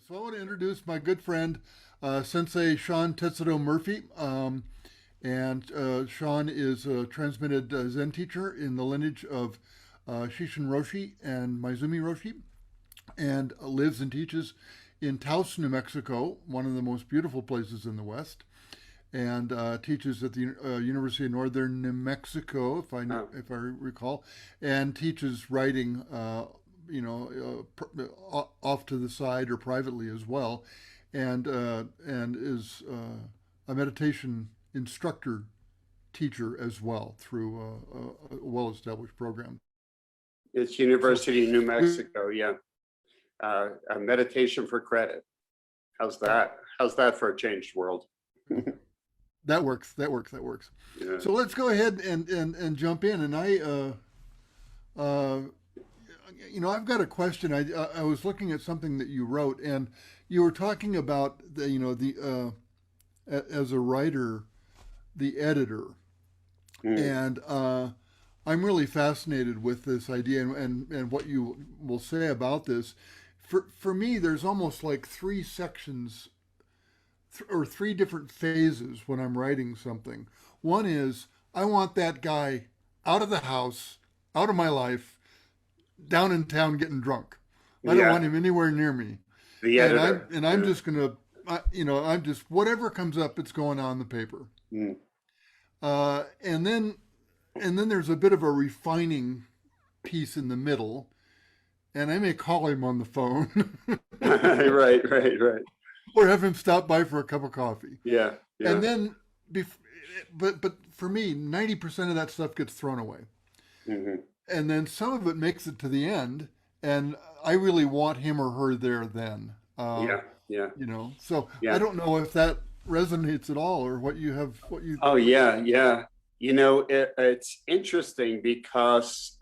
So I want to introduce my good friend, Sensei Sean Tetsudo Murphy. Sean is a transmitted Zen teacher in the lineage of Shishin Roshi and Maizumi Roshi, and lives and teaches in Taos, New Mexico, one of the most beautiful places in the West, and teaches at the University of Northern New Mexico, Oh, if I recall, and teaches writing, off to the side or privately as well, and is a meditation instructor teacher as well through a well-established program. it's So University of New we, Mexico. Yeah. A meditation for credit. How's that? How's that for a changed world? that works. That works. That works. Yeah. So let's go ahead and jump in. And uh, I've got a question. I was looking at something that you wrote, and you were talking about as a writer, the editor, Mm. and I'm really fascinated with this idea and what you will say about this. For me, there's almost like three sections or three different phases when I'm writing something. One is I want that guy out of the house, out of my life, down in town getting drunk. I don't want Yeah. him anywhere near me, The and I'm editor. and I'm Yeah. just gonna, I'm just whatever comes up, it's going on the paper. Mm. Uh, and then and then there's a bit of a refining piece in the middle, and I may call him on the phone Right, right, right. or have him stop by for a cup of coffee. Yeah, yeah. And then, but for me, 90% of that stuff gets thrown away, Hmm. and then some of it makes it to the end, and I really want him or her there then. Yeah, yeah, So I yeah. don't know if that resonates at all or what you Oh, what yeah, yeah. It's interesting because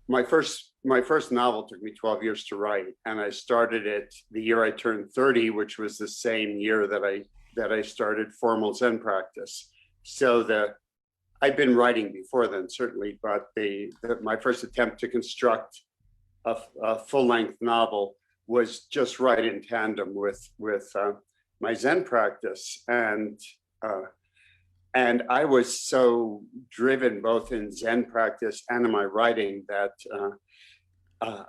my first novel took me 12 years to write, and I started it the year I turned 30, which was the same year that I started formal Zen practice. So the I'd been writing before then, certainly, but my first attempt to construct a full length novel was just right in tandem with my Zen practice, uh, and I was so driven both in Zen practice and in my writing that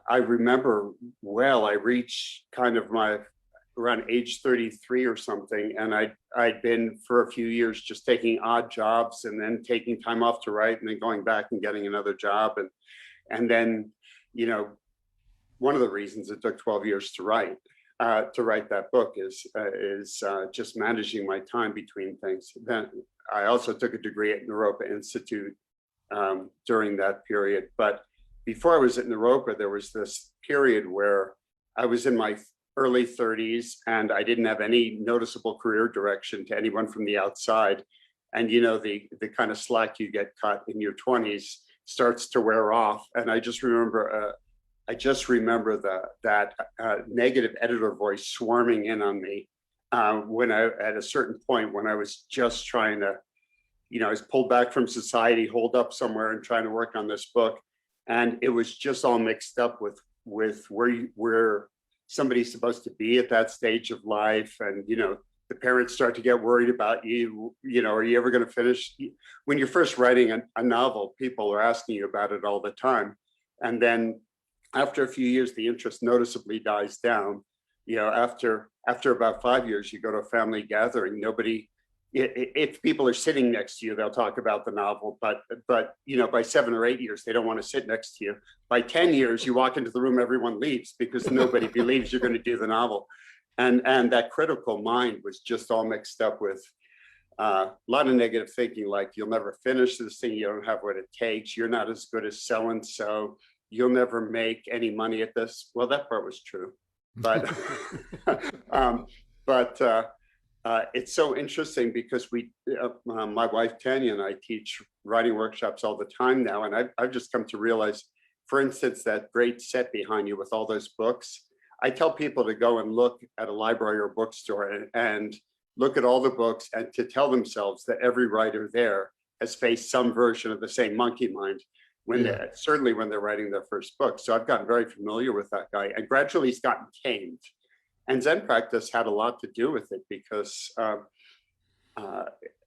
I remember well. I reached kind of my around age 33 or something, and I'd been for a few years just taking odd jobs and then taking time off to write and then going back and getting another job, and then you know one of the reasons it took 12 years to write that book is just managing my time between things. Then I also took a degree at Naropa Institute during that period. But before I was at Naropa, there was this period where I was in my early 30s and I didn't have any noticeable career direction to anyone from the outside. And the kind of slack you get cut in your 20s starts to wear off. And I just remember that negative editor voice swarming in on me when I, at a certain point, when I was just trying to, I was pulled back from society, holed up somewhere, and trying to work on this book, and it was just all mixed up with where somebody's supposed to be at that stage of life, and the parents start to get worried about you. Are you ever going to finish? When you're first writing a novel, people are asking you about it all the time, and then after a few years, the interest noticeably dies down. After about 5 years, you go to a family gathering. Nobody, if people are sitting next to you, they'll talk about the novel. But by 7 or 8 years, they don't want to sit next to you. By 10 years, you walk into the room, everyone leaves because nobody believes you're going to do the novel. And that critical mind was just all mixed up with a lot of negative thinking, like you'll never finish this thing, you don't have what it takes, you're not as good as so and so, you'll never make any money at this. Well, that part was true, but um, but it's so interesting because my wife Tanya and I teach writing workshops all the time now, and I've just come to realize, for instance, that great set behind you with all those books. I tell people to go and look at a library or bookstore and look at all the books and to tell themselves that every writer there has faced some version of the same monkey mind yeah. certainly when they're writing their first book. So I've gotten very familiar with that guy, and gradually he's gotten tamed. And Zen practice had a lot to do with it because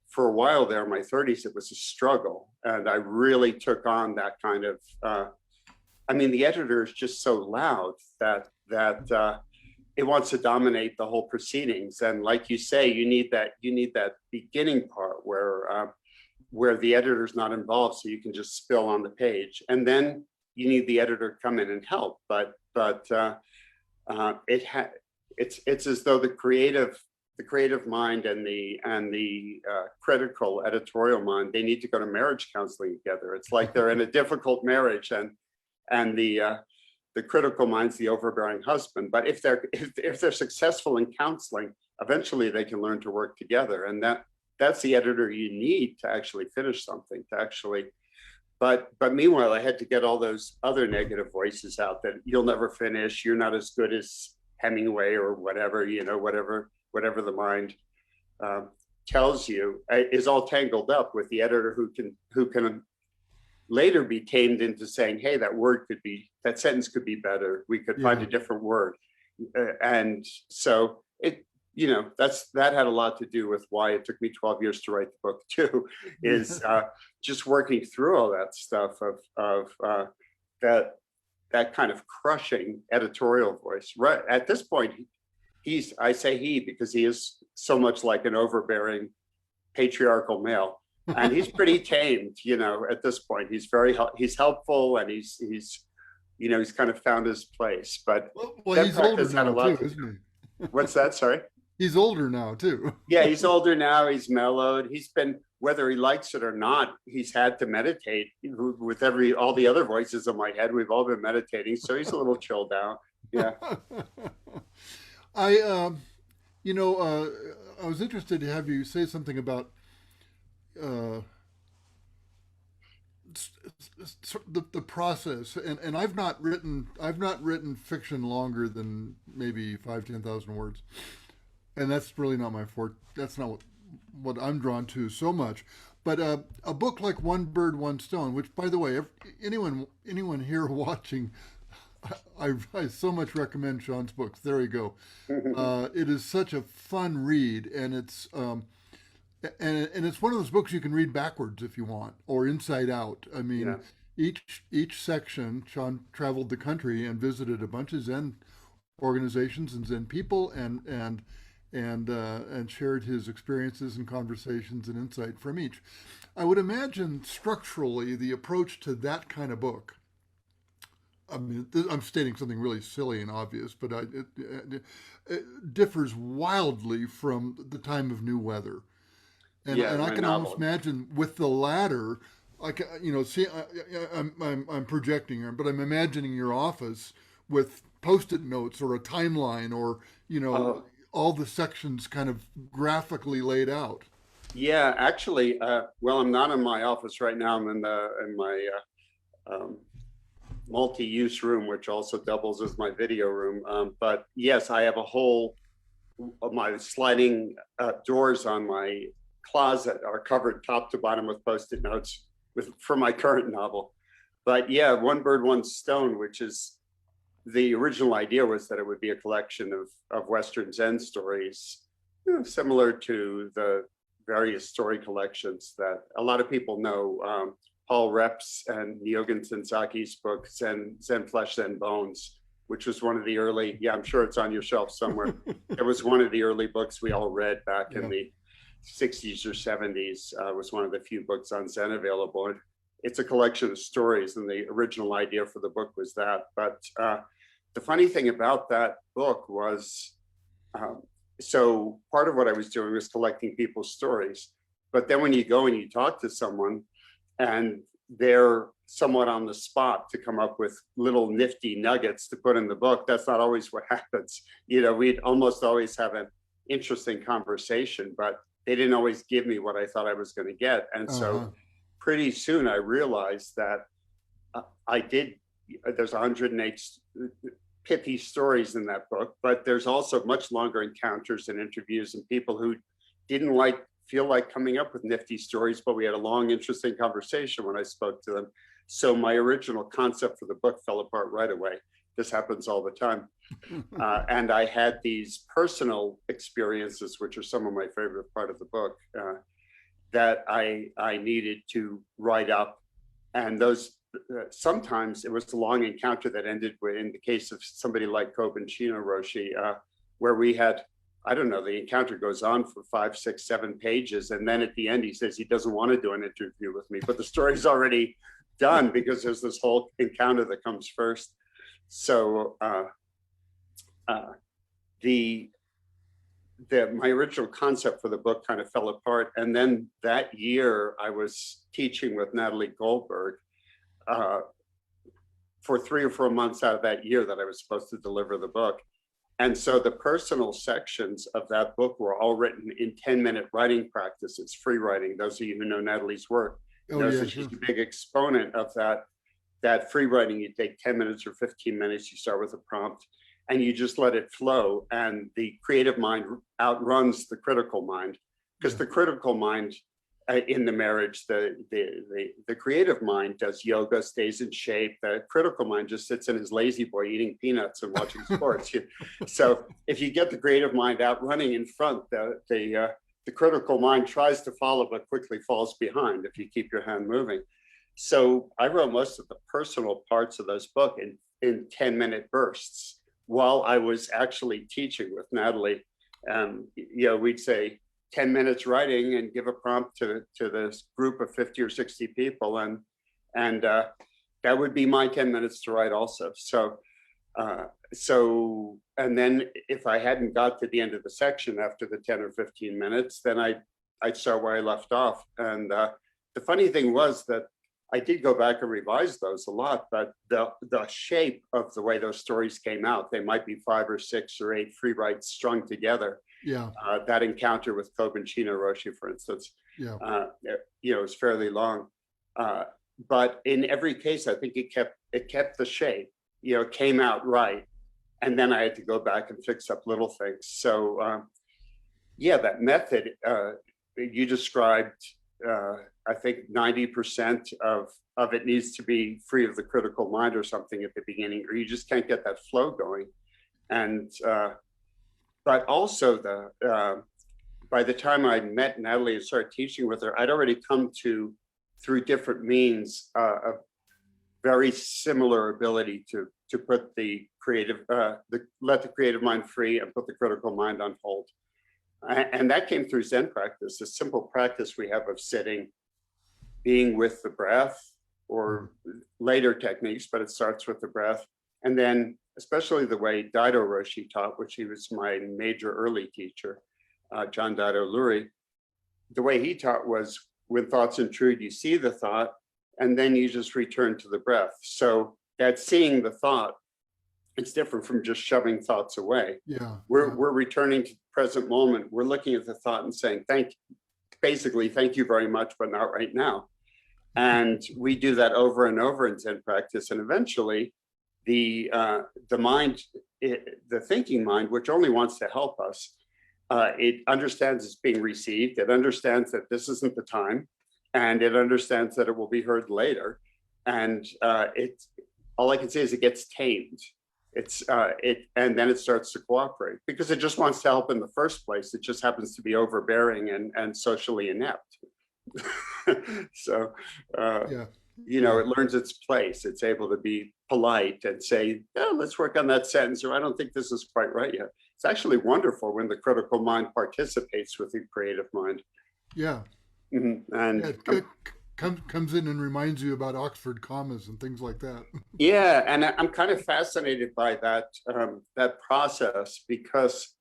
for a while there in my 30s, it was a struggle. And I really took on that kind of, I mean, the editor is just so loud that it wants to dominate the whole proceedings. And like you say, you need that beginning part where the editor's not involved, so you can just spill on the page. And then you need the editor to come in and help. But it's as though the creative mind and the critical editorial mind, they need to go to marriage counseling together. It's like they're in a difficult marriage, and the critical mind's the overbearing husband. But if they're successful in counseling, eventually they can learn to work together. And that's the editor you need to actually finish something, to actually. But meanwhile, I had to get all those other negative voices out, that you'll never finish, you're not as good as Hemingway or whatever, whatever the mind tells you, is all tangled up with the editor who can later be tamed into saying, hey, that sentence could be better. We could find a different word. And so that had a lot to do with why it took me 12 years to write the book too, is just working through all that stuff of that kind of crushing editorial voice. Right at this point, I say he because he is so much like an overbearing patriarchal male, and he's pretty tamed, at this point. He's helpful, and he's kind of found his place. But well, he's older now too, isn't he? What's that? Sorry. He's older now too. Yeah, he's older now. He's mellowed. He's been, whether he likes it or not, he's had to meditate with all the other voices in my head. We've all been meditating, so he's a little chilled out. Yeah. I was interested to have you say something about the process, and I've not written fiction longer than maybe 5,000-10,000 words, and that's really not my forte. That's not what I'm drawn to so much. But a book like One Bird, One Stone, which, by the way, anyone here watching, I so much recommend Sean's books. There you go. It is such a fun read, and it's one of those books you can read backwards if you want, or inside out. I mean, each section, Sean traveled the country and visited a bunch of Zen organizations and Zen people, and shared his experiences and conversations and insight from each. I would imagine structurally the approach to that kind of book, I mean, I'm stating something really silly and obvious, but it differs wildly from the Time of New Weather. And I can almost imagine with the latter, like, I'm projecting here, but I'm imagining your office with Post-it notes or a timeline, or all the sections kind of graphically laid out. Yeah, actually, well, I'm not in my office right now. I'm in my multi-use room, which also doubles as my video room. But yes, I have a whole of my sliding doors on my closet are covered top to bottom with Post-it notes for my current novel. But yeah, One Bird, One Stone, which is the original idea, was that it would be a collection of Western Zen stories, similar to the various story collections that a lot of people know. Paul Reps and Nyogen Sensaki's book, Zen Flesh, Zen Bones, which was one of the early, I'm sure it's on your shelf somewhere. It was one of the early books we all read back in the 60s or 70s. Was one of the few books on Zen available. It's a collection of stories, and the original idea for the book was that. But the funny thing about that book was, so part of what I was doing was collecting people's stories. But then when you go and you talk to someone, and they're somewhat on the spot to come up with little nifty nuggets to put in the book, that's not always what happens. We'd almost always have an interesting conversation, but they didn't always give me what I thought I was going to get. And so pretty soon I realized that there's 108 pithy stories in that book, but there's also much longer encounters and interviews and people who didn't feel like coming up with nifty stories, but we had a long, interesting conversation when I spoke to them. So my original concept for the book fell apart right away. this happens all the time. And I had these personal experiences, which are some of my favorite part of the book, that I needed to write up. And those, sometimes it was a long encounter that ended with, in the case of somebody like Koben Roshi, where we had, I don't know, the encounter goes on for 5, 6, 7 pages. And then at the end, he says he doesn't want to do an interview with me, but the story's already done because there's this whole encounter that comes first. So my original concept for the book kind of fell apart. And then that year I was teaching with Natalie Goldberg for 3 or 4 months out of that year that I was supposed to deliver the book. And so the personal sections of that book were all written in 10-minute writing practices, free writing. Those of you who know Natalie's work, know that she's a big exponent of that free writing. You take 10 minutes or 15 minutes, you start with a prompt, and you just let it flow. And the creative mind outruns the critical mind, because the critical mind in the marriage, the creative mind does yoga, stays in shape. The critical mind just sits in his lazy boy eating peanuts and watching sports. So if you get the creative mind out running in front, the critical mind tries to follow but quickly falls behind if you keep your hand moving. So I wrote most of the personal parts of this book in 10-minute bursts while I was actually teaching with Natalie. We'd say 10 minutes writing and give a prompt to this group of 50 or 60 people. And that would be my 10 minutes to write also. And then if I hadn't got to the end of the section after the 10 or 15 minutes, then I'd start where I left off. And the funny thing was that I did go back and revise those a lot, but the shape of the way those stories came out, they might be 5 or 6 or 8 free writes strung together. Yeah. That encounter with Koben Roshi, for instance, is fairly long. But in every case, I think it kept the shape, came out right. And then I had to go back and fix up little things. So that method you described, I think 90% of it needs to be free of the critical mind or something at the beginning, or you just can't get that flow going. And but also by the time I met Natalie and started teaching with her, I'd already come to, through different means, a very similar ability to put the creative, let the creative mind free and put the critical mind on hold. And that came through Zen practice, a simple practice we have of sitting, being with the breath, or later techniques, but it starts with the breath. And then especially the way Daido Roshi taught, which he was my major early teacher, John Daido Luri, the way he taught was, when thoughts intrude, you see the thought, and then you just return to the breath. So that seeing the thought, it's different from just shoving thoughts away. We're returning to the present moment. We're looking at the thought and saying, thank you very much, but not right now. And we do that over and over in Zen practice. And eventually the mind, the thinking mind, which only wants to help us, it understands it's being received. It understands that this isn't the time, and it understands that it will be heard later. And all I can say is it gets tamed. And then it starts to cooperate because it just wants to help in the first place. It just happens to be overbearing and socially inept. So, it learns its place. It's able to be polite and say, let's work on that sentence, or I don't think this is quite right yet. It's actually wonderful when the critical mind participates with the creative mind. Yeah. Mm-hmm. And it comes in and reminds you about Oxford commas and things like that. Yeah, and I'm kind of fascinated by that process, because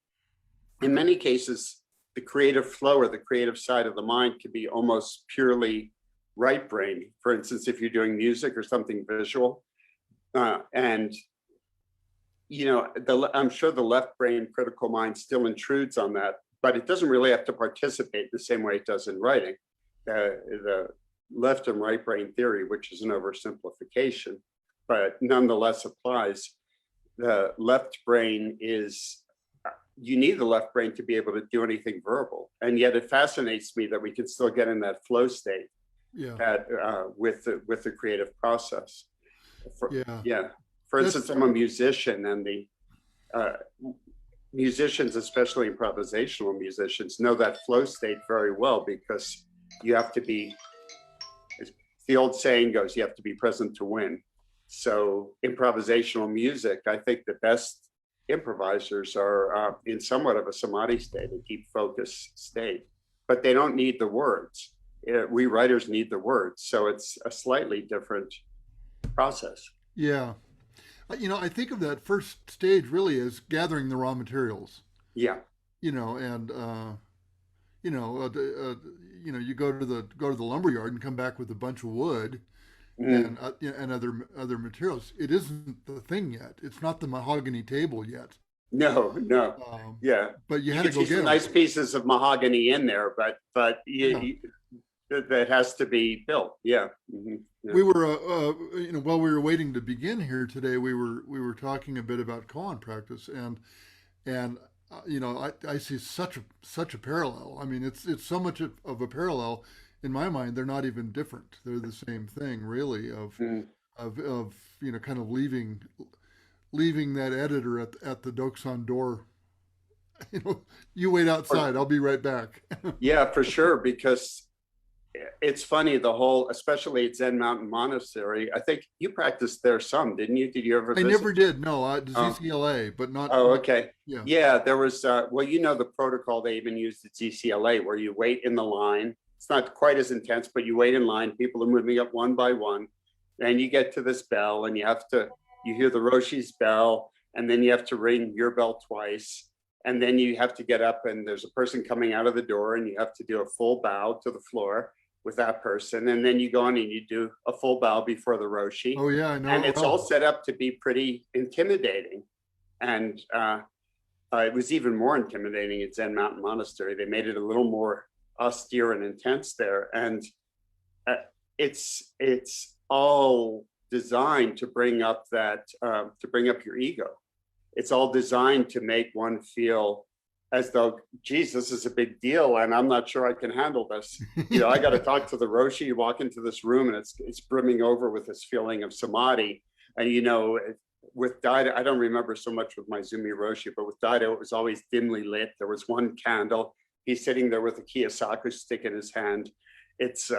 in many cases, the creative flow or the creative side of the mind can be almost purely right brain. For instance, if you're doing music or something visual, and I'm sure the left brain critical mind still intrudes on that, but it doesn't really have to participate the same way it does in writing. The left and right brain theory, which is an oversimplification, but nonetheless applies. The left brain you need the left brain to be able to do anything verbal. And yet it fascinates me that we can still get in that flow state with the creative process. For That's instance, I'm a musician, and the uh, musicians, especially improvisational musicians, know that flow state very well, because you have to be, as the old saying goes, you have to be present to win. So improvisational music, I think the best improvisers are in somewhat of a samadhi state, a deep focus state, but they don't need the words. We writers need the words, so it's a slightly different process. yeah. I think of that first stage really as gathering the raw materials. Yeah. And you know, you go to the lumber yard and come back with a bunch of wood Mm. and and other materials. It isn't the thing yet. It's not the mahogany table yet. No, no. Um, Yeah. but you You had to can go see get some them. nice pieces of mahogany in there, but Yeah. that has to be built. Yeah. Yeah. We were, while we were waiting to begin here today, we were talking a bit about koan practice, and I see such a parallel. I mean, it's so much of a parallel in my mind. They're not even different. They're the same thing, really. Mm. Of kind of leaving that editor at the Doksan door. You know, you wait outside. I'll be right back. Yeah, for sure. Because it's funny, the whole, especially at Zen Mountain Monastery. I think you practiced there some, didn't you? Did you ever I visit? never did. No, Oh, ZCLA, but oh, not. okay. Yeah. Yeah, there was, well, the protocol they even used at ZCLA, where you wait in the line. It's not quite as intense, but you wait in line. People are moving up one by one. Then you get to this bell, and you hear the Roshi's bell, and then you have to ring your bell twice. And then you have to get up, and there's a person coming out of the door, and you have to do a full bow to the floor with that person. And then you go on and you do a full bow before the Roshi. Oh yeah, I know And it it's all well. set up to be pretty intimidating. And it was even more intimidating at Zen Mountain Monastery. They made it a little more austere and intense there. And uh, it's all designed to bring up your ego. It's all designed to make one feel as though, geez, this is a big deal, and I'm not sure I can handle this. I got to talk to the Roshi. You walk into this room, and it's brimming over with this feeling of samadhi. And with Daido, I don't remember so much with my Zumi Roshi, but with Daido, it was always dimly lit. There was one candle. He's sitting there with a Kiyosaku stick in his hand. It's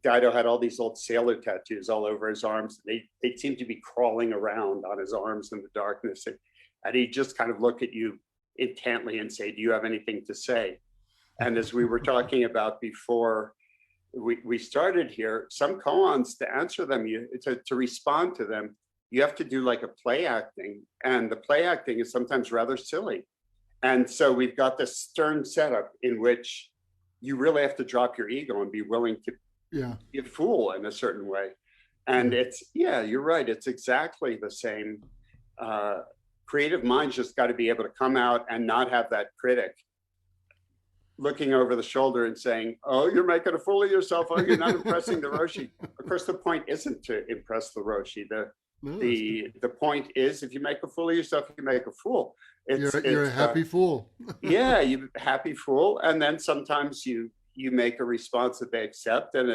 Daido had all these old sailor tattoos all over his arms. They seemed to be crawling around on his arms in the darkness. And he'd just kind of look at you intently and say, do you have anything to say? And as we were talking about before we started here, some koans, to answer them, to respond to them, you have to do like a play acting. And the play acting is sometimes rather silly. And so we've got this stern setup in which you really have to drop your ego and be willing to Yeah. be a fool in a certain way. And you're right. It's exactly the same. Creative minds just got to be able to come out and not have that critic looking over the shoulder and saying, oh, you're making a fool of yourself. Oh, you're not impressing the Roshi. Of course, the point isn't to impress the Roshi. The point is, if you make a fool of yourself, you make a fool. You're a happy fool. Yeah, you happy fool. And then sometimes you make a response that they accept, and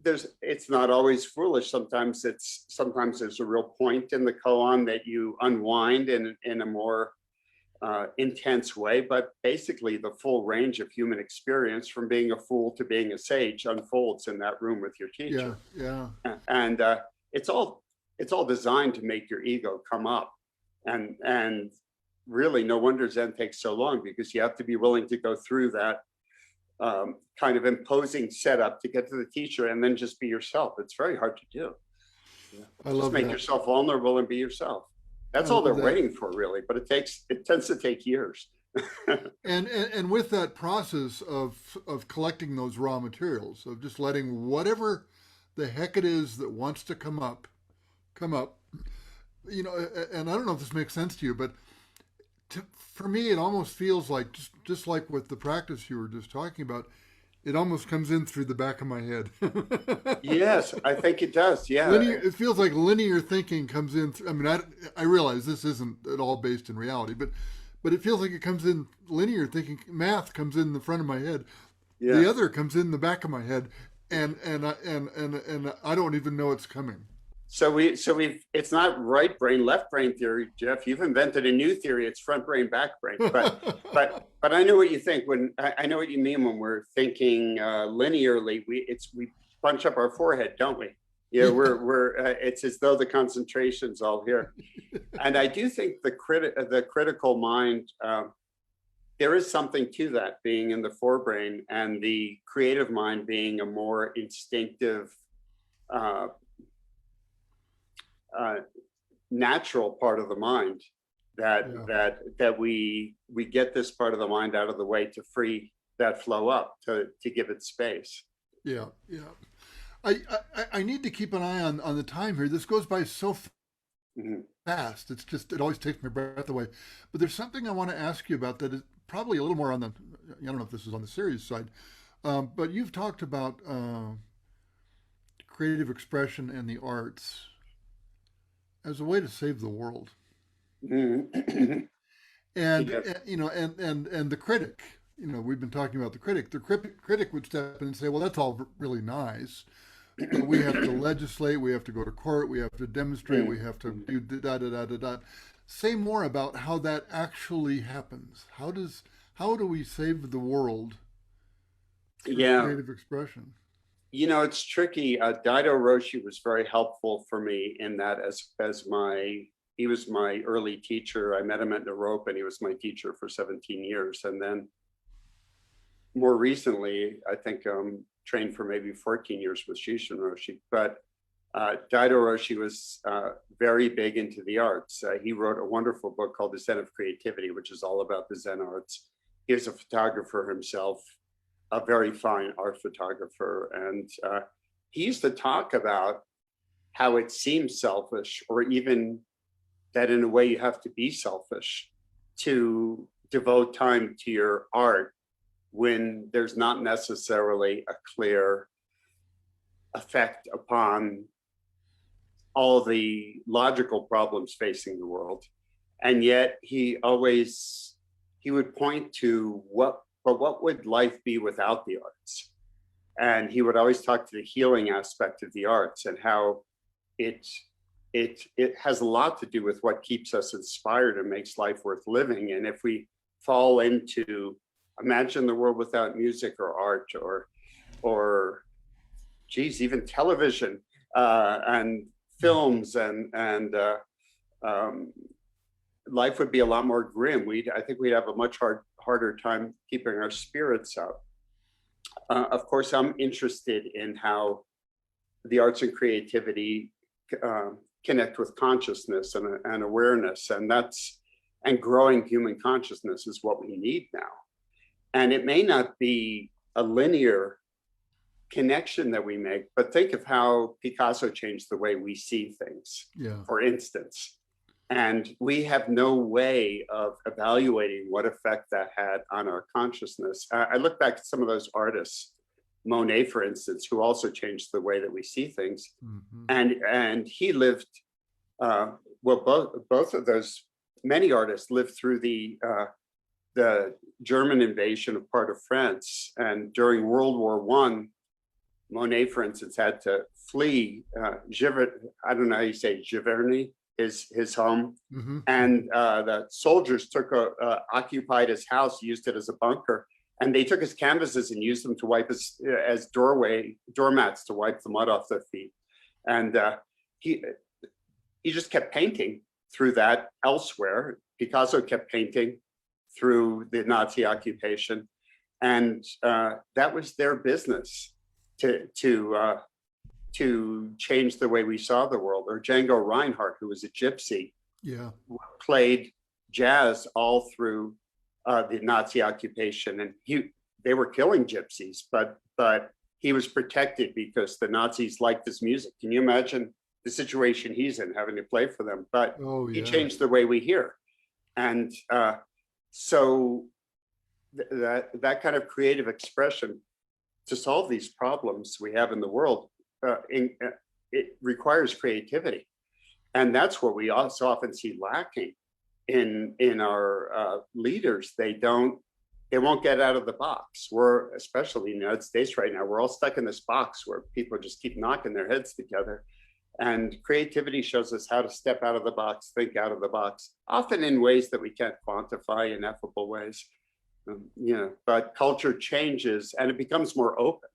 it's not always foolish. Sometimes there's a real point in the koan that you unwind in a more intense way. But basically, the full range of human experience, from being a fool to being a sage, unfolds in that room with your teacher. Yeah. And it's all designed to make your ego come up. And really, no wonder Zen takes so long, because you have to be willing to go through that kind of imposing setup to get to the teacher, and then just be yourself. It's very hard to do. I Just love make that. yourself vulnerable and be yourself. That's I all love they're that. waiting for, really. But it tends to take years. And with that process of collecting those raw materials, of just letting whatever the heck it is that wants to come up. And I don't know if this makes sense to you, but for me, it almost feels like just like with the practice you were just talking about, it almost comes in through the back of my head. Yes, I think it does. Yeah. It feels like linear thinking comes in. I mean, I realize this isn't at all based in reality, but it feels like it comes in linear thinking. Math comes in the front of my head. Yeah. The other comes in the back of my head, and I don't even know it's coming. it's not right brain, left brain theory, Jeff. You've invented a new theory. It's front brain, back brain. But I know what you think when I know what you mean when we're thinking linearly. We bunch up our forehead, don't we? Yeah, Yeah. we're it's as though the concentration's all here. And I do think the critical mind, there is something to that being in the forebrain, and the creative mind being a more instinctive, uh, natural part of the mind. That we get this part of the mind out of the way to free that flow up, to give it space. Yeah, yeah. I need to keep an eye on the time here. This goes by so Mhm. fast. It's just, it always takes my breath away. But there's something I want to ask you about that is probably a little more on the, I don't know if this is on the serious side, but you've talked about creative expression and the arts as a way to save the world. Mhm. And Yes. and the critic, we've been talking about the critic. The critic would step in and say, well, that's all really nice, but we have to legislate, we have to go to court, we have to demonstrate, we have to do da da da da da. Say more about how that actually happens. How do we save the world through Yeah, creative expression? it's tricky. Dido Roshi was very helpful for me in that, he was my early teacher. I met him at Naropa, and he was my teacher for 17 years. And then more recently, I think trained for maybe 14 years with Shishin Roshi. But Dido Roshi was very big into the arts. He wrote a wonderful book called The Zen of Creativity, which is all about the Zen arts. He was a photographer himself, a very fine art photographer. And he used to talk about how it seems selfish, or even that in a way you have to be selfish to devote time to your art when there's not necessarily a clear effect upon all the logical problems facing the world. And yet he would point to what would life be without the arts? And he would always talk to the healing aspect of the arts, and how it it has a lot to do with what keeps us inspired and makes life worth living. And if we fall into, imagine the world without music or art, or geez, even television, and films, and um, life would be a lot more grim. I think we'd have a much harder time keeping our spirits up. Of course, I'm interested in how the arts and creativity connect with consciousness and awareness, and growing human consciousness is what we need now. And it may not be a linear connection that we make, but think of how Picasso changed the way we see things, Yeah. for instance. And we have no way of evaluating what effect that had on our consciousness. I look back at some of those artists, Monet, for instance, who also changed the way that we see things. Hmm. And he lived, both of those, many artists lived through the German invasion of part of France. And during World War I, Monet, for instance, had to flee I don't know how you say, Giverny, his home. Hmm. And the soldiers occupied his house, used it as a bunker. And they took his canvases and used them to wipe as doormats to wipe the mud off their feet. And he just kept painting through that elsewhere. Picasso kept painting through the Nazi occupation. And that was their business, to change the way we saw the world. Or Django Reinhardt, who was a gypsy, Yeah. played jazz all through the Nazi occupation, and they were killing gypsies, but he was protected because the Nazis liked his music. Can you imagine the situation he's in, having to play for them? But Oh, he yeah. changed the way we hear, and so that kind of creative expression to solve these problems we have in the world, it requires creativity, and that's what we also often see lacking in our leaders. They won't get out of the box. We're, especially in the United States right now, we're all stuck in this box where people just keep knocking their heads together, And creativity shows us how to step out of the box, think out of the box, often in ways that we can't quantify, ineffable ways. But culture changes and it becomes more open.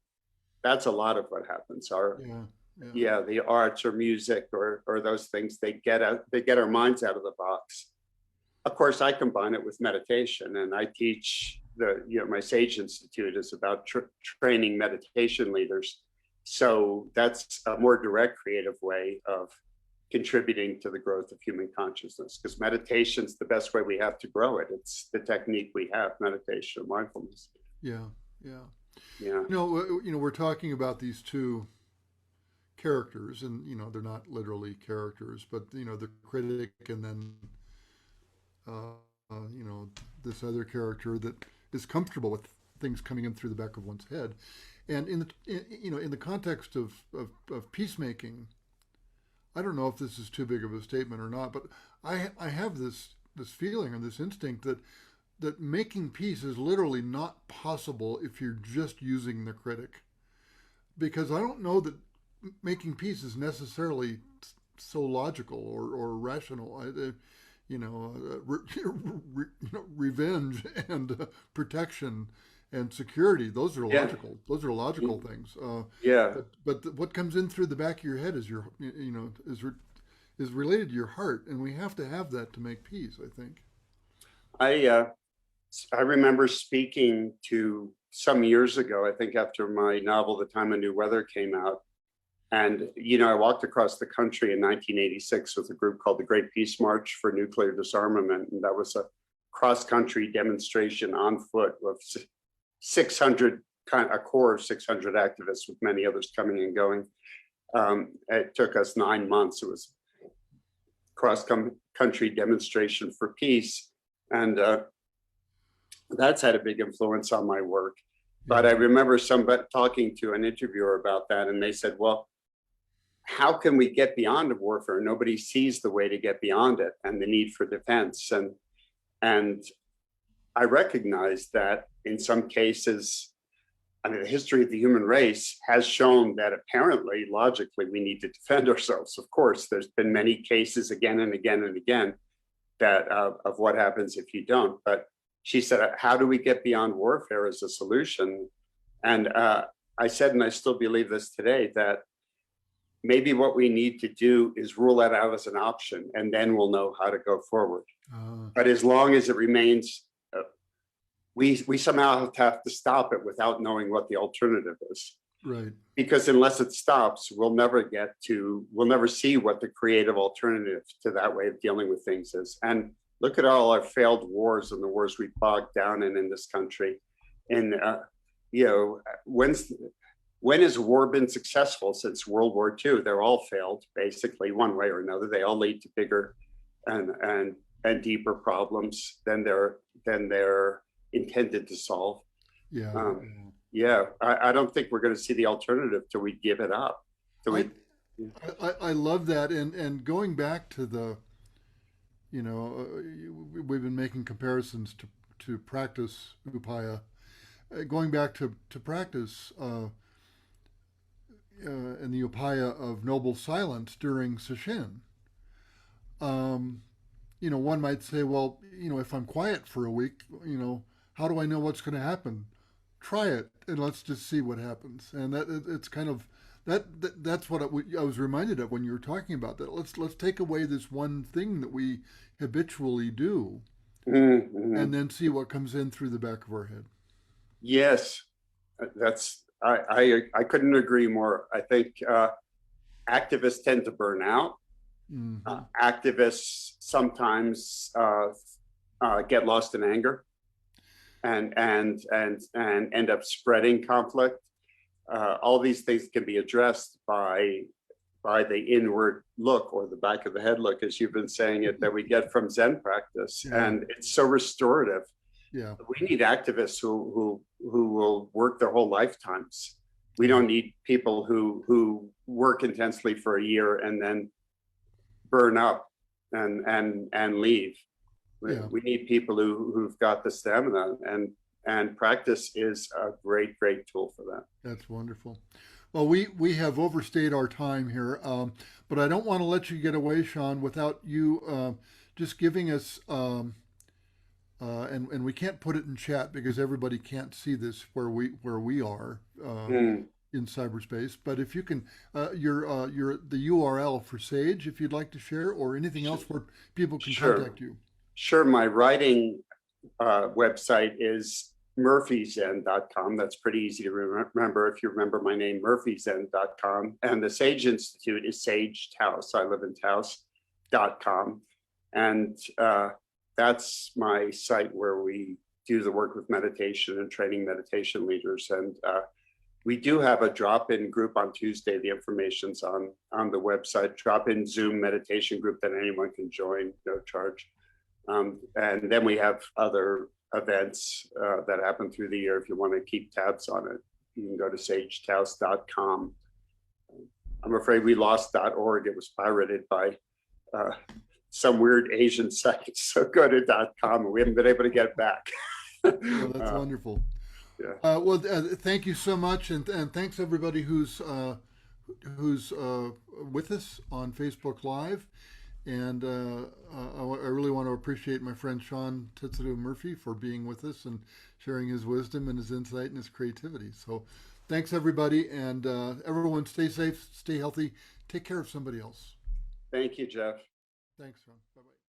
That's a lot of what happens. The arts or music or those things, they get our minds out of the box. Of course, I combine it with meditation, and I teach my Sage Institute is about training meditation leaders. So that's a more direct, creative way of contributing to the growth of human consciousness, because meditation's the best way we have to grow it. It's the technique we have, meditation, mindfulness. Yeah, Yeah. We're talking about these two characters, and they're not literally characters, but the critic, and then this other character that is comfortable with things coming in through the back of one's head. And in the context of peacemaking, I don't know if this is too big of a statement or not, but I have this feeling or this instinct that making peace is literally not possible if you're just using the critic, because I don't know that making peace is necessarily so logical or rational. Revenge and protection and security, those are logical. Those are logical things. But what comes in through the back of your head is is related to your heart, and we have to have that to make peace, I think. I remember speaking to some years ago, I think after my novel The Time of New Weather came out, and I walked across the country in 1986 with a group called the Great Peace March for Nuclear Disarmament, and that was a cross-country demonstration on foot of 600, a core of 600 activists with many others coming and going. It took us 9 months. It was a cross-country demonstration for peace, and that's had a big influence on my work. But I remember somebody talking to an interviewer about that, and they said, well, how can we get beyond warfare? Nobody sees the way to get beyond it and the need for defense. And I recognize that in some cases, the history of the human race has shown that apparently, logically, we need to defend ourselves. Of course, there's been many cases again and again and again that of what happens if you don't. But she said, how do we get beyond warfare as a solution? And I said, and I still believe this today, that maybe what we need to do is rule that out as an option, and then we'll know how to go forward. But as long as it remains, we somehow have to stop it without knowing what the alternative is. Right. Because unless it stops, we'll never see what the creative alternative to that way of dealing with things is. And look at all our failed wars and the wars we bogged down in this country. And when has war been successful since World War II? They're all failed, basically, one way or another. They all lead to bigger and deeper problems than they're intended to solve. I don't think we're going to see the alternative till we give it up. I love that, and going back to the, we've been making comparisons to practice upaya. Going back to practice in the upaya of noble silence during sesshin. One might say, well, if I'm quiet for a week, how do I know what's going to happen? Try it, and let's just see what happens. And it's kind of that's what I was reminded of when you were talking about that. Let's take away this one thing that we habitually do, and then see what comes in through the back of our head. Yes, I couldn't agree more. I think activists tend to burn out. Activists sometimes get lost in anger and end up spreading conflict. All these things can be addressed by the inward look, or the back of the head look, as you've been saying it, that we get from Zen practice. And it's so restorative. Yeah, we need activists who will work their whole lifetimes. We don't need people who work intensely for a year and then burn up and leave. We need people who've got the stamina, and practice is a great tool for that. That's wonderful. Well, we have overstayed our time here, but I don't want to let you get away, Sean, without you just giving us, and we can't put it in chat because everybody can't see this where we are Mm, in cyberspace. But if you can, your the URL for Sage, if you'd like to share, or anything else where people can sure, contact you. sure. My writing website is murphyzen.com. That's pretty easy to remember if you remember my name, murphyzen.com. And the Sage Institute is Sage Taos. I live in Taos.com. And that's my site where we do the work with meditation and training meditation leaders. And we do have a drop-in group on Tuesday. The information's on the website. Drop-in Zoom meditation group that anyone can join, no charge. And then we have other events that happen through the year. If you want to keep tabs on it, you can go to sagetaos.com. I'm afraid we lost .org. It was pirated by some weird Asian site. So go to .com, and we haven't been able to get it back. Well, that's wonderful. Yeah. Well, thank you so much, and thanks everybody who's with us on Facebook Live. And I really want to appreciate my friend Sean Tetsudo Murphy for being with us and sharing his wisdom and his insight and his creativity. So thanks, everybody. And everyone stay safe, stay healthy, take care of somebody else. Thank you, Jeff. Thanks, Sean. Bye-bye.